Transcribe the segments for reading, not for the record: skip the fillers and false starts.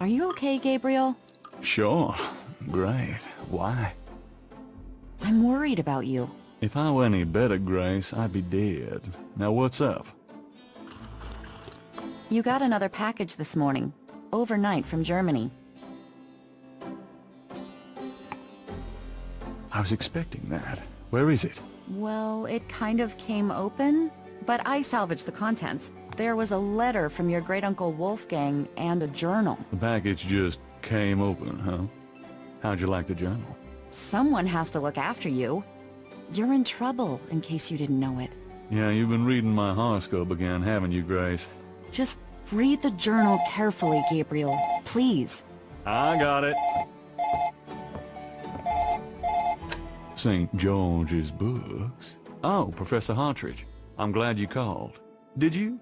Are you okay, Gabriel? Sure. Great. Why? I'm worried about you. If I were any better, Grace, I'd be dead. Now what's up? You got another package this morning, overnight from Germany. I was expecting that. Where is it? Well, it kind of came open, but I salvaged the contents. There was a letter from your great-uncle Wolfgang and a journal. The package just came open, huh? How'd you like the journal? Someone has to look after you. You're in trouble, in case you didn't know it. Yeah, you've been reading my horoscope again, haven't you, Grace? Just read the journal carefully, Gabriel. Please. I got it. St. George's books. Oh, Professor Hartridge. I'm glad you called. Did you?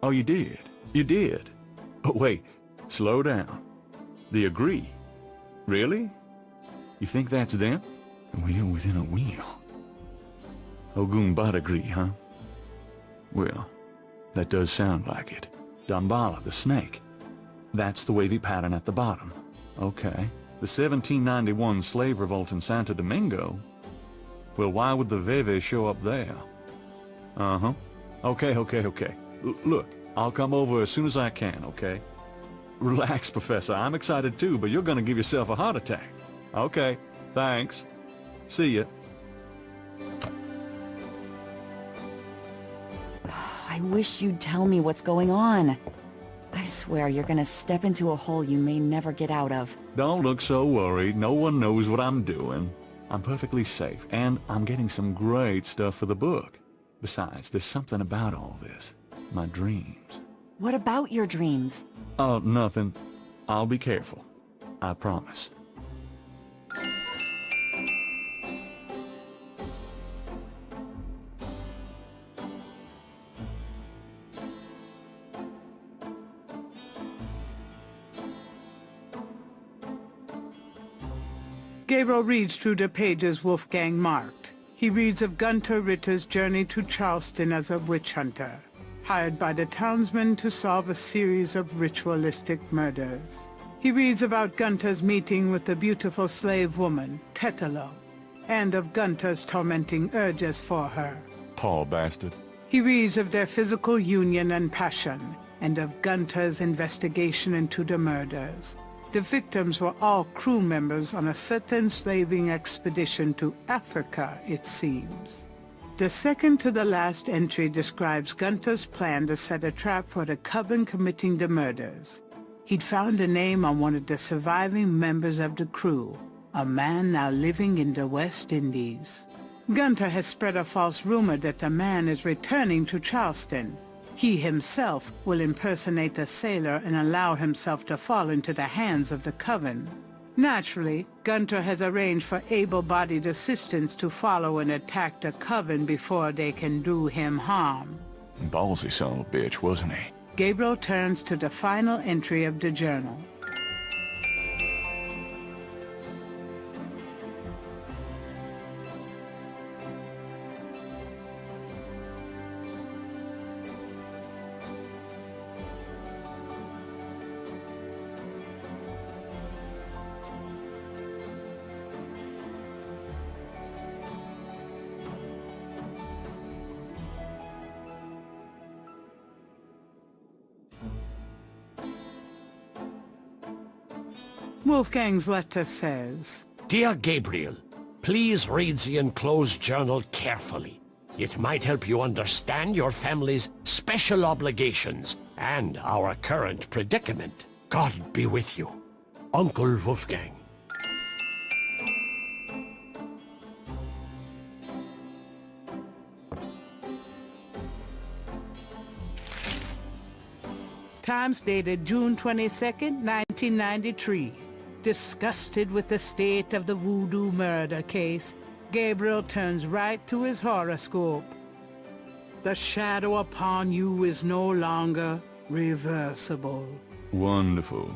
Oh, you did. You did. Oh, wait. Slow down. The agree. Really? You think that's them? A wheel within a wheel. Ogun agree, huh? Well, that does sound like it. Dambala, the snake. That's the wavy pattern at the bottom. Okay. The 1791 slave revolt in Santo Domingo? Well, why would the Veve show up there? Uh-huh. Okay. Look, I'll come over as soon as I can, okay? Relax, Professor. I'm excited too, but you're gonna give yourself a heart attack. Okay, thanks. See ya. I wish you'd tell me what's going on. I swear you're gonna step into a hole you may never get out of. Don't look so worried. No one knows what I'm doing. I'm perfectly safe, and I'm getting some great stuff for the book. Besides, there's something about all this. My dreams. What about your dreams? Oh, nothing. I'll be careful. I promise. Gabriel reads through the pages Wolfgang marked. He reads of Gunther Ritter's journey to Charleston as a witch hunter, hired by the townsmen to solve a series of ritualistic murders. He reads about Gunther's meeting with the beautiful slave woman, Tetelo, and of Gunther's tormenting urges for her. Poor bastard. He reads of their physical union and passion, and of Gunther's investigation into the murders. The victims were all crew members on a certain slaving expedition to Africa, it seems. The second to the last entry describes Gunther's plan to set a trap for the coven committing the murders. He'd found a name on one of the surviving members of the crew, a man now living in the West Indies. Gunther has spread a false rumor that the man is returning to Charleston. He himself will impersonate a sailor and allow himself to fall into the hands of the coven. Naturally, Gunther has arranged for able-bodied assistants to follow and attack the coven before they can do him harm. Ballsy son of a bitch, wasn't he? Gabriel turns to the final entry of the journal. Wolfgang's letter says, Dear Gabriel, please read the enclosed journal carefully. It might help you understand your family's special obligations and our current predicament. God be with you. Uncle Wolfgang. Times dated June 22nd, 1993. Disgusted with the state of the voodoo murder case, Gabriel turns right to his horoscope. The shadow upon you is no longer reversible. Wonderful.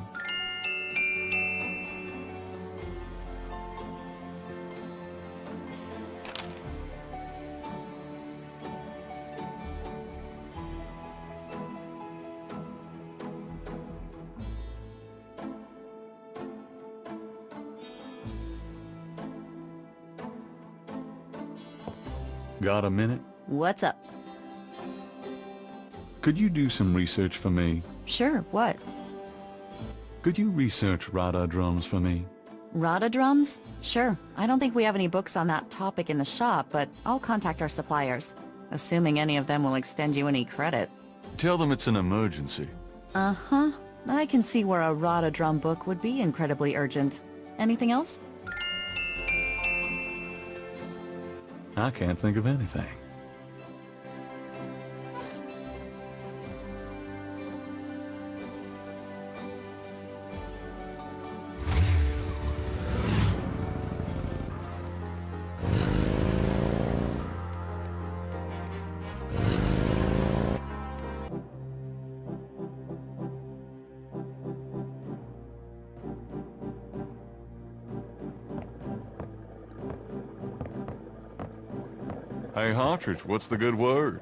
Got a minute? What's up? Could you do some research for me? Sure, what? Could you research Rada drums for me? Rada drums? Sure. I don't think we have any books on that topic in the shop, but I'll contact our suppliers. Assuming any of them will extend you any credit. Tell them it's an emergency. Uh-huh. I can see where a Rada drum book would be incredibly urgent. Anything else? I can't think of anything. Hey, Hartridge, what's the good word?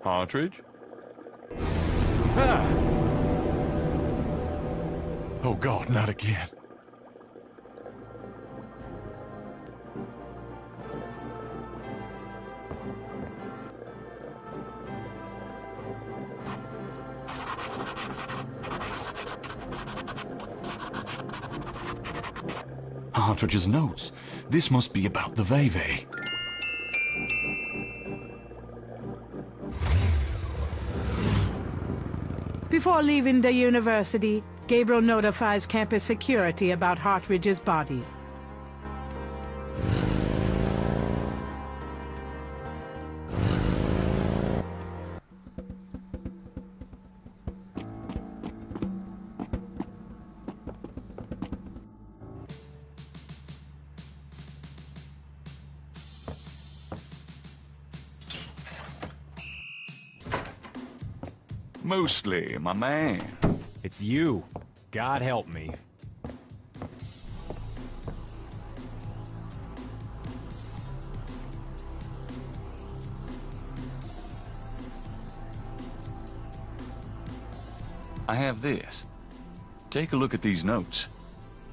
Hartridge? Ah! Oh, God, not again. Hartridge's notes. This must be about the Veve. Before leaving the university, Gabriel notifies campus security about Hartridge's body. Mostly, my man. It's you. God help me. I have this. Take a look at these notes.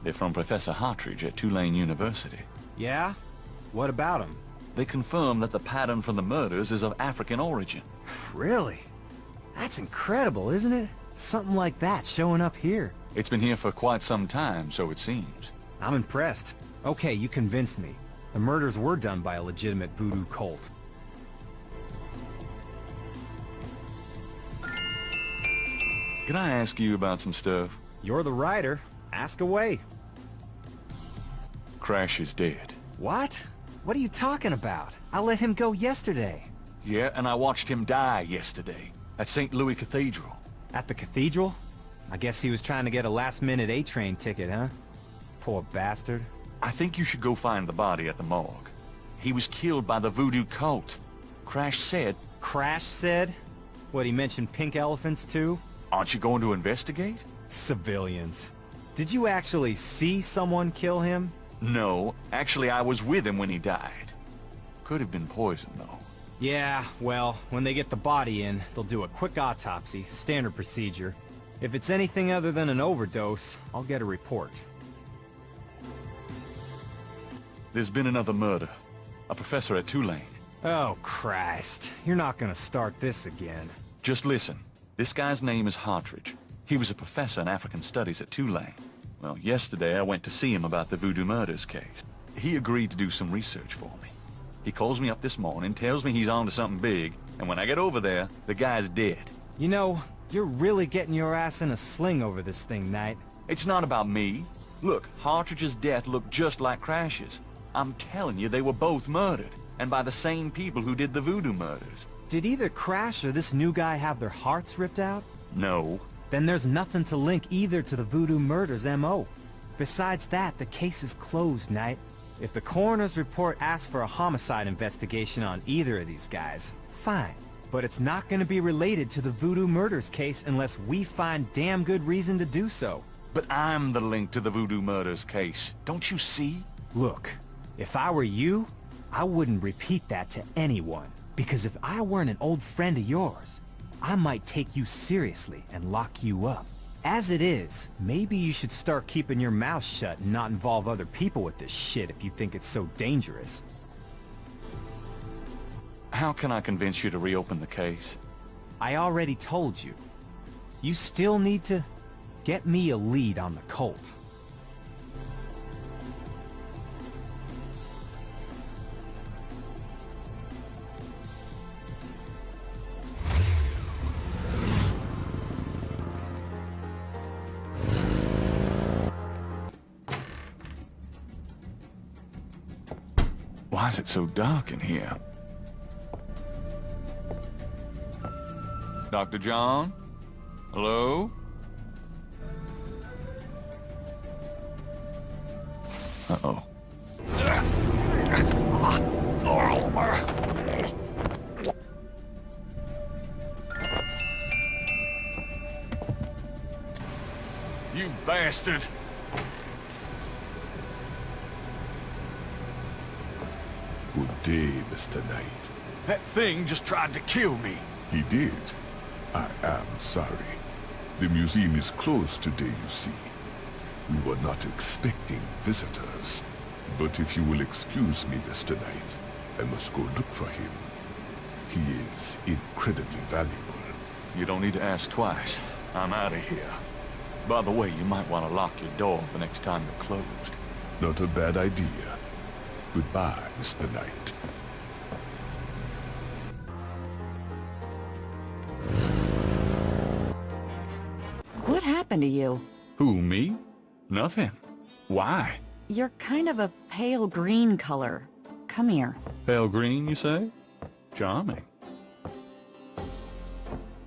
They're from Professor Hartridge at Tulane University. Yeah? What about him? They confirm that the pattern for the murders is of African origin. Really? That's incredible, isn't it? Something like that showing up here. It's been here for quite some time, so it seems. I'm impressed. Okay, you convinced me. The murders were done by a legitimate voodoo cult. Can I ask you about some stuff? You're the writer. Ask away. Crash is dead. What? What are you talking about? I let him go yesterday. Yeah, and I watched him die yesterday at St. Louis Cathedral. At the cathedral? I guess he was trying to get a last-minute A-train ticket, huh? Poor bastard. I think you should go find the body at the morgue. He was killed by the voodoo cult. Crash said... Crash said? What, he mentioned pink elephants too? Aren't you going to investigate? Civilians. Did you actually see someone kill him? No, actually I was with him when he died. Could have been poison, though. Yeah, well, when they get the body in, they'll do a quick autopsy, standard procedure. If it's anything other than an overdose, I'll get a report. There's been another murder. A professor at Tulane. Oh, Christ. You're not gonna start this again. Just listen. This guy's name is Hartridge. He was a professor in African Studies at Tulane. Well, yesterday I went to see him about the voodoo murders case. He agreed to do some research for me. He calls me up this morning, tells me he's on to something big, and when I get over there, the guy's dead. You know, you're really getting your ass in a sling over this thing, Knight. It's not about me. Look, Hartridge's death looked just like Crash's. I'm telling you, they were both murdered, and by the same people who did the voodoo murders. Did either Crash or this new guy have their hearts ripped out? No. Then there's nothing to link either to the voodoo murders M.O. Besides that, the case is closed, Knight. If the coroner's report asks for a homicide investigation on either of these guys, fine. But it's not going to be related to the voodoo murders case unless we find damn good reason to do so. But I'm the link to the voodoo murders case. Don't you see? Look, if I were you, I wouldn't repeat that to anyone. Because if I weren't an old friend of yours, I might take you seriously and lock you up. As it is, maybe you should start keeping your mouth shut and not involve other people with this shit if you think it's so dangerous. How can I convince you to reopen the case? I already told you. You still need to get me a lead on the cult. Why is it so dark in here? Dr. John? Hello? Uh-oh. You bastard! Good day, Mr. Knight. That thing just tried to kill me. He did. I am sorry. The museum is closed today, you see. We were not expecting visitors. But if you will excuse me, Mr. Knight, I must go look for him. He is incredibly valuable. You don't need to ask twice. I'm out of here. By the way, you might want to lock your door the next time you're closed. Not a bad idea. Goodbye, Mr. Knight. What happened to you? Who, me? Nothing. Why? You're kind of a pale green color. Come here. Pale green, you say? Charming.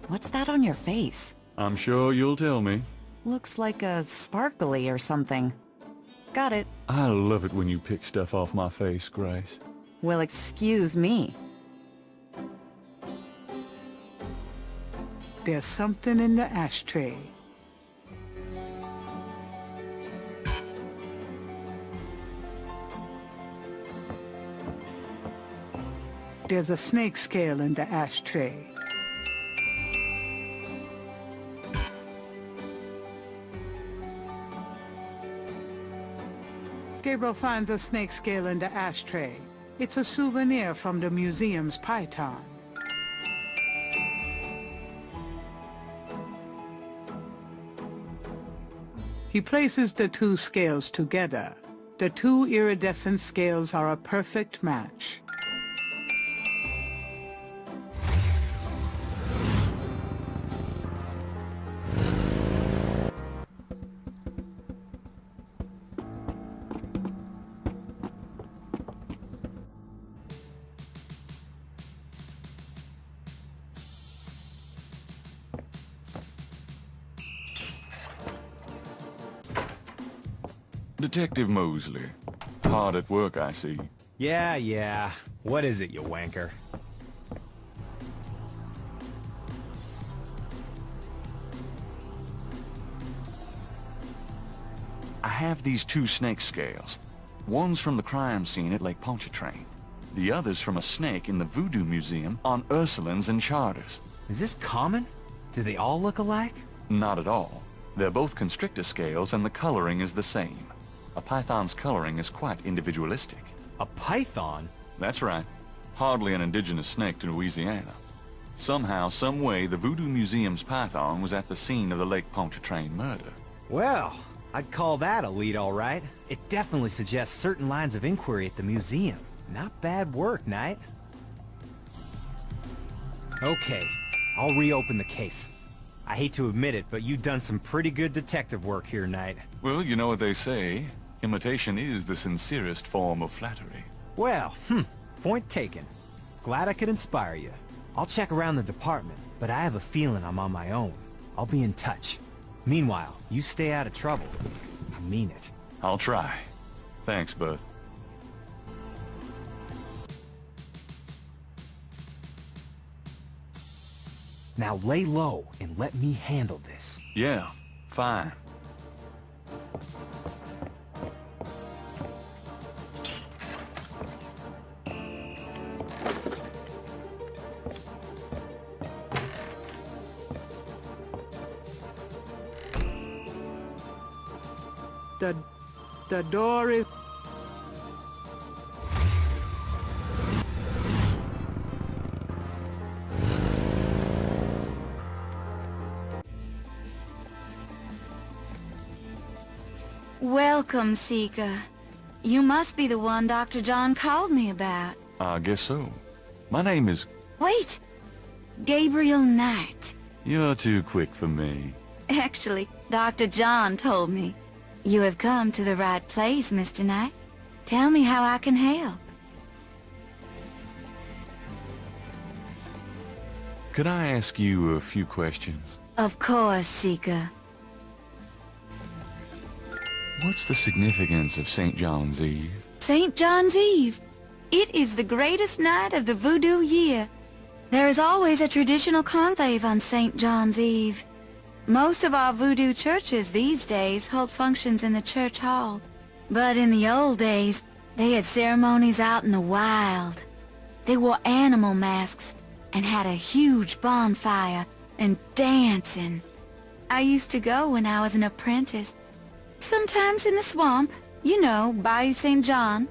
What's that on your face? I'm sure you'll tell me. Looks like a sparkly or something. Got it. I love it when you pick stuff off my face, Grace. Well, excuse me. There's something in the ashtray. There's a snake scale in the ashtray. Gabriel finds a snake scale in the ashtray. It's a souvenir from the museum's python. He places the two scales together. The two iridescent scales are a perfect match. Detective Mosley. Hard at work, I see. Yeah. What is it, you wanker? I have these two snake scales. One's from the crime scene at Lake Pontchartrain. The other's from a snake in the Voodoo Museum on Ursulines and Charters. Is this common? Do they all look alike? Not at all. They're both constrictor scales and the coloring is the same. A python's coloring is quite individualistic. A python? That's right. Hardly an indigenous snake to Louisiana. Somehow, some way, the Voodoo Museum's python was at the scene of the Lake Pontchartrain murder. Well, I'd call that a lead, all right. It definitely suggests certain lines of inquiry at the museum. Not bad work, Knight. Okay, I'll reopen the case. I hate to admit it, but you've done some pretty good detective work here, Knight. Well, you know what they say. Imitation is the sincerest form of flattery. Well, point taken. Glad I could inspire you. I'll check around the department, but I have a feeling I'm on my own. I'll be in touch. Meanwhile, you stay out of trouble. I mean it. I'll try. Thanks, bud. Now lay low and let me handle this. Yeah, fine. The door is... Welcome, Seeker. You must be the one Dr. John called me about. I guess so. My name is... Wait! Gabriel Knight. You're too quick for me. Actually, Dr. John told me. You have come to the right place, Mr. Knight. Tell me how I can help. Could I ask you a few questions? Of course, Seeker. What's the significance of St. John's Eve? St. John's Eve. It is the greatest night of the voodoo year. There is always a traditional conclave on St. John's Eve. Most of our voodoo churches these days hold functions in the church hall. But in the old days, they had ceremonies out in the wild. They wore animal masks and had a huge bonfire and dancing. I used to go when I was an apprentice. Sometimes in the swamp, you know, Bayou St. John.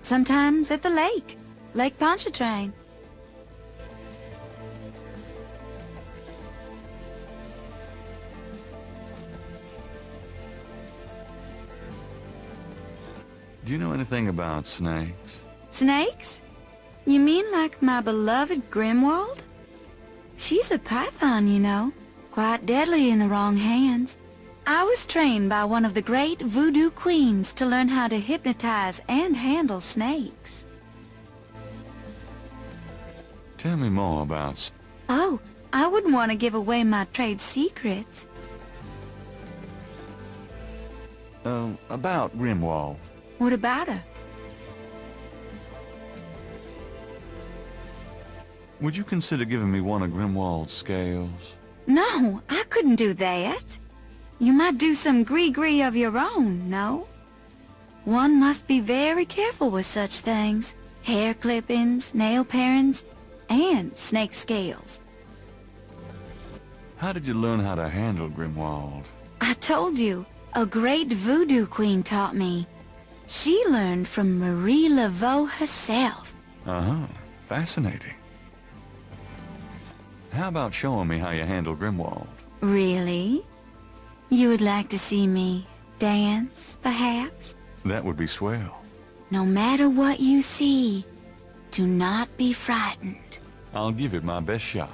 Sometimes at the lake, Lake Pontchartrain. Do you know anything about snakes? Snakes? You mean like my beloved Grimwald? She's a python, you know. Quite deadly in the wrong hands. I was trained by one of the great voodoo queens to learn how to hypnotize and handle snakes. Tell me more about... Oh, I wouldn't want to give away my trade secrets. About Grimwald. What about her? Would you consider giving me one of Grimwald's scales? No, I couldn't do that. You might do some gree-gree of your own, no? One must be very careful with such things. Hair clippings, nail parings, and snake scales. How did you learn how to handle Grimwald? I told you, a great voodoo queen taught me. She learned from Marie Laveau herself. Uh-huh. Fascinating. How about showing me how you handle Grimwald? Really? You would like to see me dance, perhaps? That would be swell. No matter what you see, do not be frightened. I'll give it my best shot.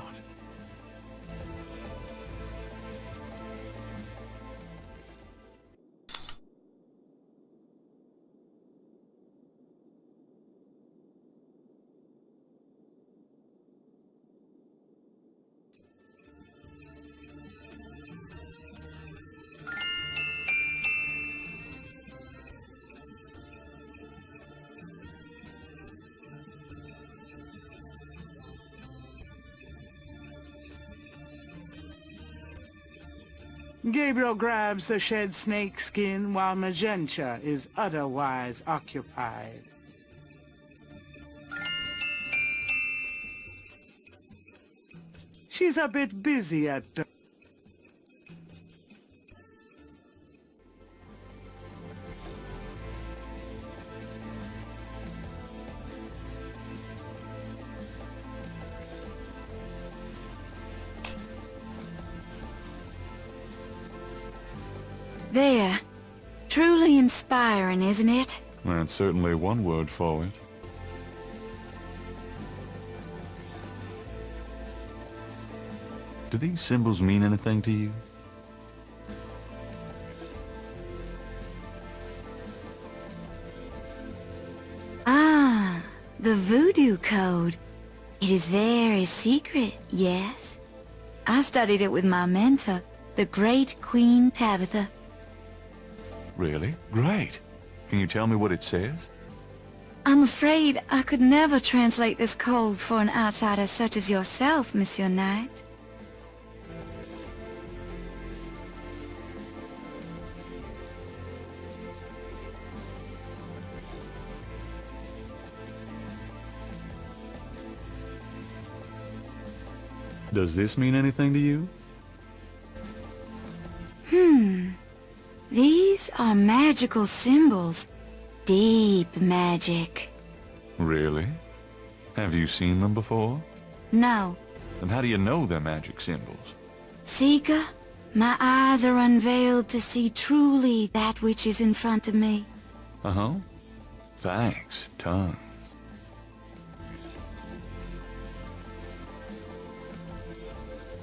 Gabriel grabs the shed snake skin while Magenta is otherwise occupied. She's a bit busy at the... There. Truly inspiring, isn't it? That's certainly one word for it. Do these symbols mean anything to you? Ah, the voodoo code. It is very secret, yes. I studied it with my mentor, the great Queen Tabitha. Really? Great. Can you tell me what it says? I'm afraid I could never translate this code for an outsider such as yourself, Monsieur Knight. Does this mean anything to you? These are magical symbols. Deep magic. Really? Have you seen them before? No. Then how do you know they're magic symbols? Seeker, my eyes are unveiled to see truly that which is in front of me. Uh-huh. Thanks, tons.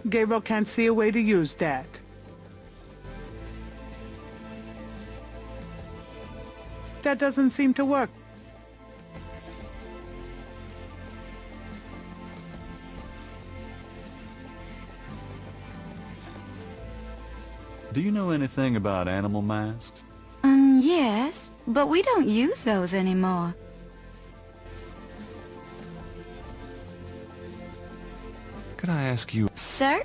Gabriel can't see a way to use that. That doesn't seem to work. Do you know anything about animal masks? Yes, but we don't use those anymore. Could I ask you, Sir?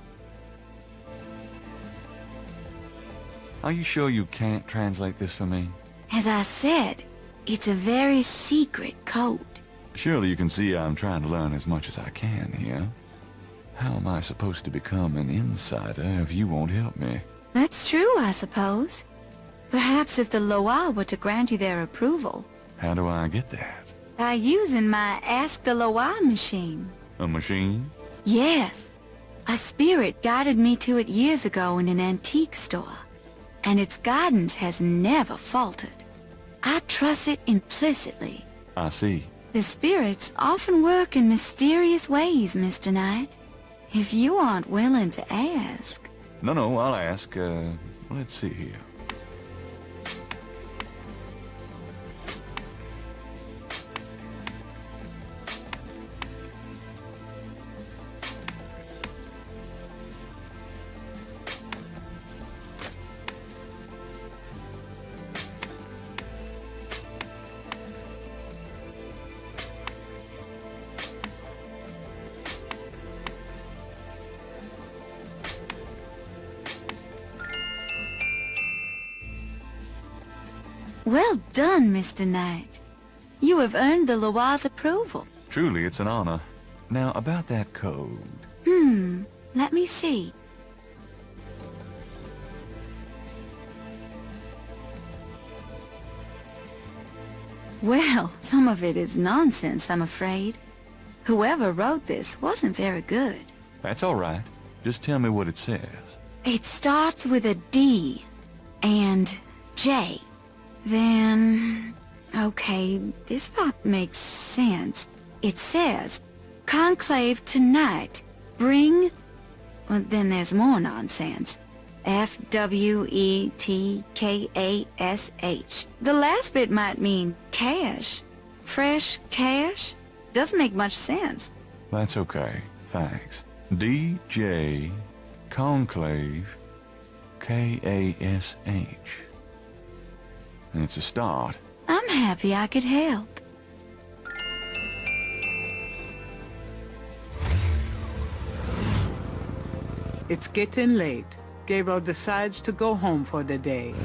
are you sure you can't translate this for me? As I said, it's a very secret code. Surely you can see I'm trying to learn as much as I can here. How am I supposed to become an insider if you won't help me? That's true, I suppose. Perhaps if the Loa were to grant you their approval. How do I get that? By using my Ask the Loa machine. A machine? Yes. A spirit guided me to it years ago in an antique store. And its guidance has never faltered. I trust it implicitly. I see. The spirits often work in mysterious ways, Mr. Knight. If you aren't willing to ask... No, I'll ask. Let's see here. Well done, Mr. Knight. You have earned the Loa's approval. Truly, it's an honor. Now, about that code. Let me see. Well, some of it is nonsense, I'm afraid. Whoever wrote this wasn't very good. That's all right. Just tell me what it says. It starts with a D and J. Then... okay, this part makes sense. It says, Conclave tonight, bring... well, then there's more nonsense. F-W-E-T-K-A-S-H. The last bit might mean cash. Fresh cash? Doesn't make much sense. That's okay. Thanks. D.J. Conclave K-A-S-H. It's a start. I'm happy I could help. It's getting late. Gabriel decides to go home for the day.